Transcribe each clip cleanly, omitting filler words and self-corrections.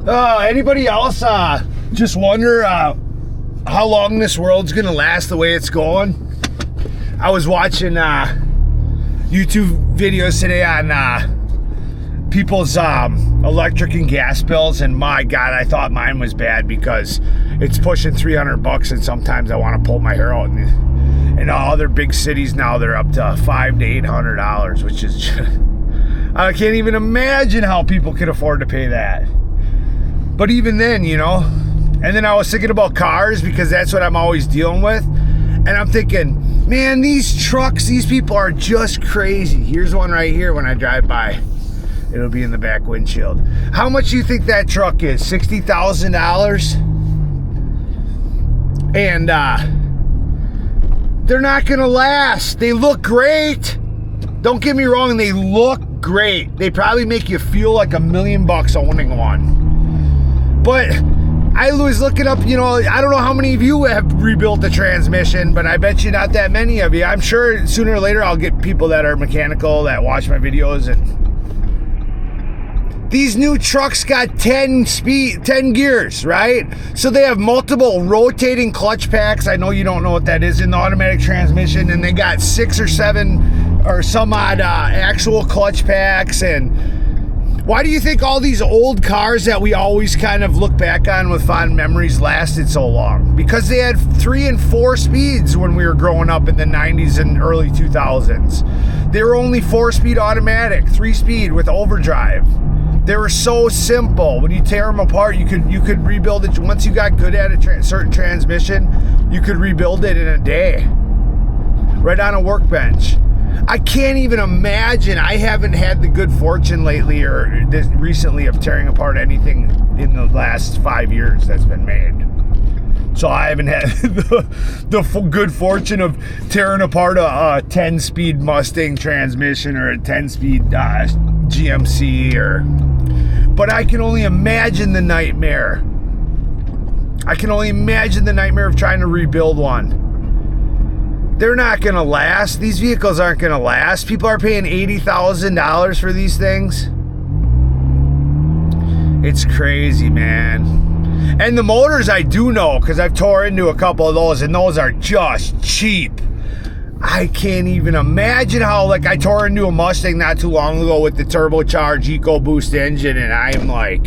Anybody else just wonder how long this world's gonna last the way it's going? I was watching YouTube videos today on people's electric and gas bills, and my God, I thought mine was bad because it's pushing $300, and sometimes I want to pull my hair out. In all other big cities now, they're up to $500 to $800, which is just, I can't even imagine how people can afford to pay that. But even then, you know, and then I was thinking about cars because that's what I'm always dealing with. And I'm thinking, man, these trucks, these people are just crazy. Here's one right here when I drive by. It'll be in the back windshield. How much do you think that truck is? $60,000? And they're not going to last. They look great. Don't get me wrong, they look great. They probably make you feel like $1 million owning one. But I was looking up, you know, I don't know how many of you have rebuilt the transmission, but I bet you not that many of you. I'm sure sooner or later I'll get people that are mechanical that watch my videos. And these new trucks got 10 gears, right? So they have multiple rotating clutch packs. I know you don't know what that is in the automatic transmission. And they got 6 or 7 or some odd actual clutch packs. And why do you think all these old cars that we always kind of look back on with fond memories lasted so long? Because they had 3 and 4 speeds when we were growing up in the 90s and early 2000s. They were only 4-speed automatic, 3-speed with overdrive. They were so simple. When you tear them apart, you could rebuild it. Once you got good at a certain transmission, you could rebuild it in a day, right on a workbench. I can't even imagine. I haven't had the good fortune lately or recently of tearing apart anything in the last 5 years that's been made. So I haven't had the good fortune of tearing apart a 10-speed Mustang transmission or a 10-speed GMC. But I can only imagine the nightmare. I can only imagine the nightmare of trying to rebuild one. They're not going to last. These vehicles aren't going to last. People are paying $80,000 for these things. It's crazy, man. And the motors I do know, because I've tore into a couple of those, and those are just cheap. I can't even imagine how, like, I tore into a Mustang not too long ago with the turbocharged EcoBoost engine, and I'm like,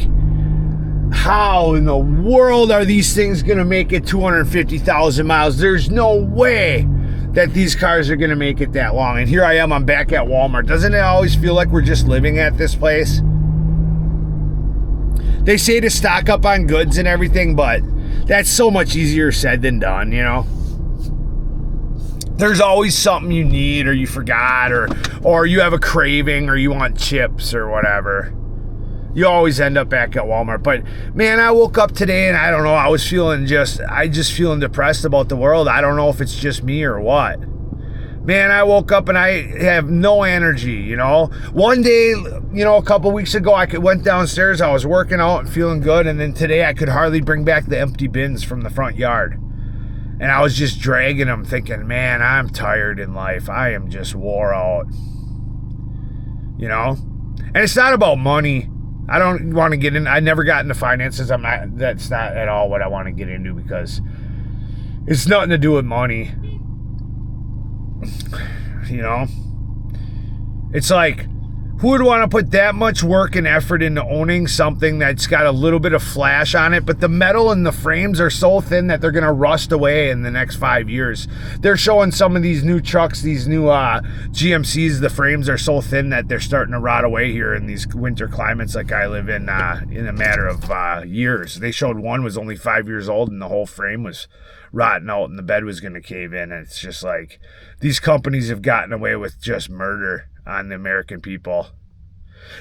how in the world are these things going to make it 250,000 miles? There's no way that these cars are going to make it that long. And here I am, I'm back at Walmart. Doesn't it always feel like we're just living at this place? They say to stock up on goods and everything, but that's so much easier said than done, you know? There's always something you need or you forgot or you have a craving or you want chips or whatever. You always end up back at Walmart. But man, I woke up today and I don't know, I just feeling depressed about the world. I don't know if it's just me or what. Man, I woke up and I have no energy, you know. One day, you know, a couple weeks ago, I went downstairs, I was working out and feeling good, and then today I could hardly bring back the empty bins from the front yard. And I was just dragging them thinking, man, I'm tired in life. I am just wore out. You know? And it's not about money. I don't want to get in. I never got into finances. That's not at all what I want to get into because it's nothing to do with money. You know? It's like, who would want to put that much work and effort into owning something that's got a little bit of flash on it, but the metal and the frames are so thin that they're going to rust away in the next 5 years. They're showing some of these new trucks, these new GMCs, the frames are so thin that they're starting to rot away here in these winter climates like I live in a matter of years. They showed one was only 5 years old and the whole frame was rotting out and the bed was going to cave in. And it's just like, these companies have gotten away with just murder on the American people.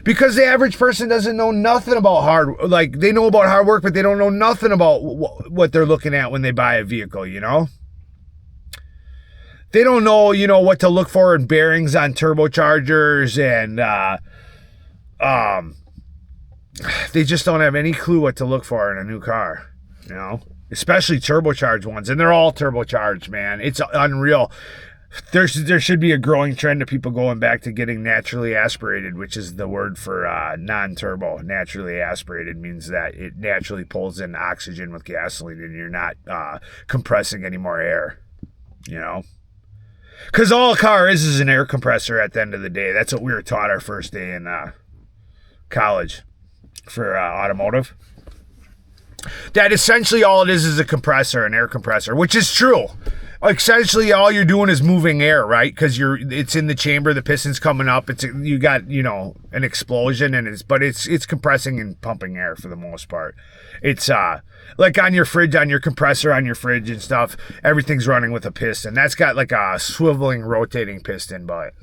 Because the average person doesn't know nothing about they know about hard work, but they don't know nothing about what they're looking at when they buy a vehicle, you know? They don't know, you know, what to look for in bearings on turbochargers and they just don't have any clue what to look for in a new car, you know? Especially turbocharged ones. And they're all turbocharged, man. It's unreal. there should be a growing trend of people going back to getting naturally aspirated, which is the word for non-turbo. Naturally aspirated means that it naturally pulls in oxygen with gasoline and you're not compressing any more air, you know? Because all a car is an air compressor at the end of the day. That's what we were taught our first day in college for automotive. That essentially all it is a compressor, an air compressor, which is true. Essentially, all you're doing is moving air, right? Because it's in the chamber, the piston's coming up. You got an explosion, and it's compressing and pumping air for the most part. It's like on your fridge, on your compressor, on your fridge and stuff. Everything's running with a piston. That's got like a swiveling, rotating piston, but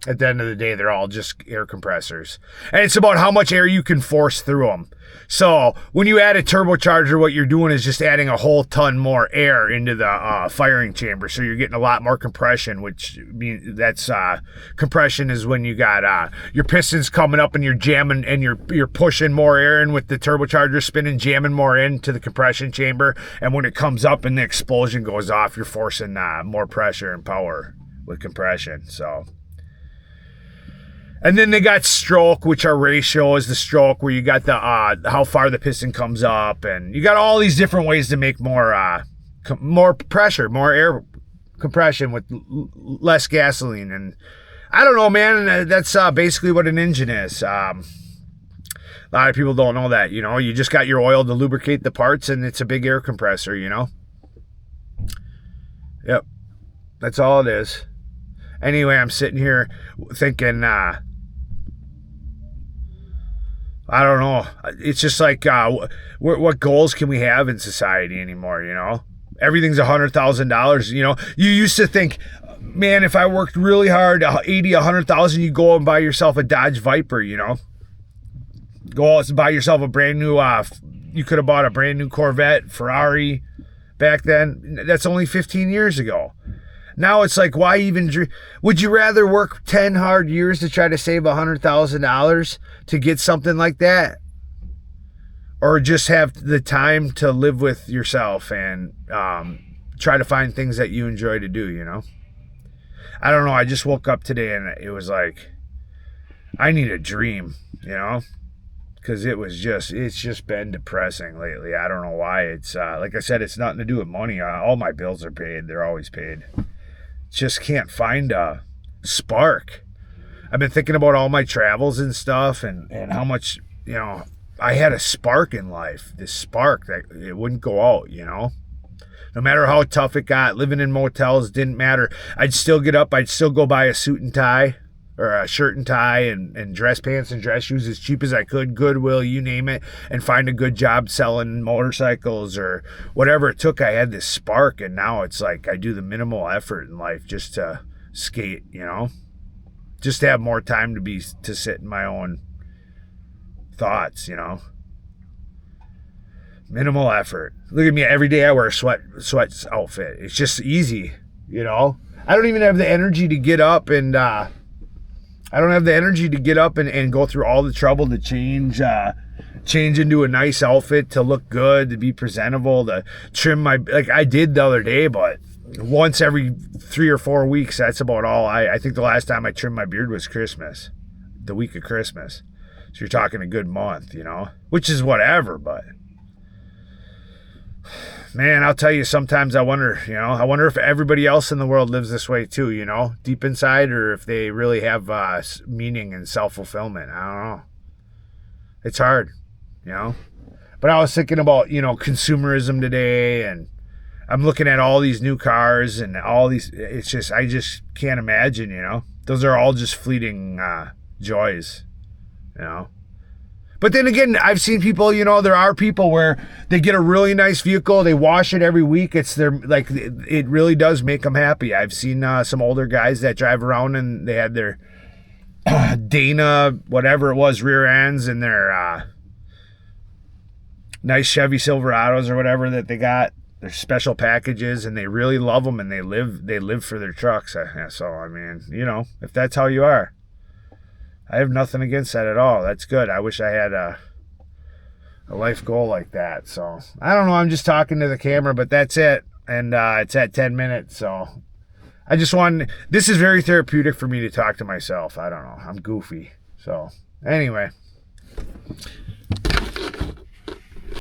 at the end of the day, they're all just air compressors, and it's about how much air you can force through them. So when you add a turbocharger, what you're doing is just adding a whole ton more air into the firing chamber. So you're getting a lot more compression, which means that's compression is when you got your pistons coming up and you're jamming and you're pushing more air in with the turbocharger spinning, jamming more into the compression chamber. And when it comes up and the explosion goes off, you're forcing more pressure and power with compression. So. And then they got stroke, which our ratio is the stroke, where you got the how far the piston comes up, and you got all these different ways to make more pressure, more air compression with less gasoline. And I don't know, man. That's basically what an engine is. A lot of people don't know that. You just got your oil to lubricate the parts, and it's a big air compressor. Yep, that's all it is. Anyway, I'm sitting here thinking. I don't know. It's just like, what goals can we have in society anymore, Everything's $100,000, You used to think, man, if I worked really hard, 80, 100,000, you go and buy yourself a Dodge Viper, Go out and buy yourself a brand new, you could have bought a brand new Corvette, Ferrari back then. That's only 15 years ago. Now it's like, why even dream? Would you rather work 10 hard years to try to save $100,000 to get something like that? Or just have the time to live with yourself and try to find things that you enjoy to do, I don't know. I just woke up today and it was like, I need a dream, because it's just been depressing lately. I don't know why. It's like I said, it's nothing to do with money. All my bills are paid. They're always paid. Just can't find a spark. I've been thinking about all my travels and stuff and how much, I had a spark in life, this spark that it wouldn't go out, No matter how tough it got, living in motels didn't matter. I'd still get up, I'd still go buy a suit and tie or a shirt and tie and dress pants and dress shoes as cheap as I could, Goodwill, you name it, and find a good job selling motorcycles or whatever it took. I had this spark, and now it's like I do the minimal effort in life just to skate, just to have more time to sit in my own thoughts, minimal effort. Look at me, every day I wear a sweat outfit. It's just easy, I don't even have the energy to get up and go through all the trouble to change into a nice outfit, to look good, to be presentable, to trim like I did the other day, but once every 3 or 4 weeks, that's about all. I think the last time I trimmed my beard was Christmas, the week of Christmas. So you're talking a good month, which is whatever, but man, I'll tell you, sometimes I wonder if everybody else in the world lives this way too, deep inside, or if they really have meaning and self-fulfillment. I don't know. It's hard, But I was thinking about, consumerism today, and I'm looking at all these new cars and all these, I just can't imagine, Those are all just fleeting joys, But then again, I've seen people, there are people where they get a really nice vehicle, they wash it every week. It really does make them happy. I've seen some older guys that drive around and they had their Dana, whatever it was, rear ends and their nice Chevy Silverados or whatever that they got, their special packages, and they really love them and they live for their trucks. So, I mean, if that's how you are, I have nothing against that at all. That's good. I wish I had a life goal like that. So I don't know. I'm just talking to the camera, but that's it. And it's at 10 minutes. So I just want, this is very therapeutic for me to talk to myself. I don't know. I'm goofy. So anyway.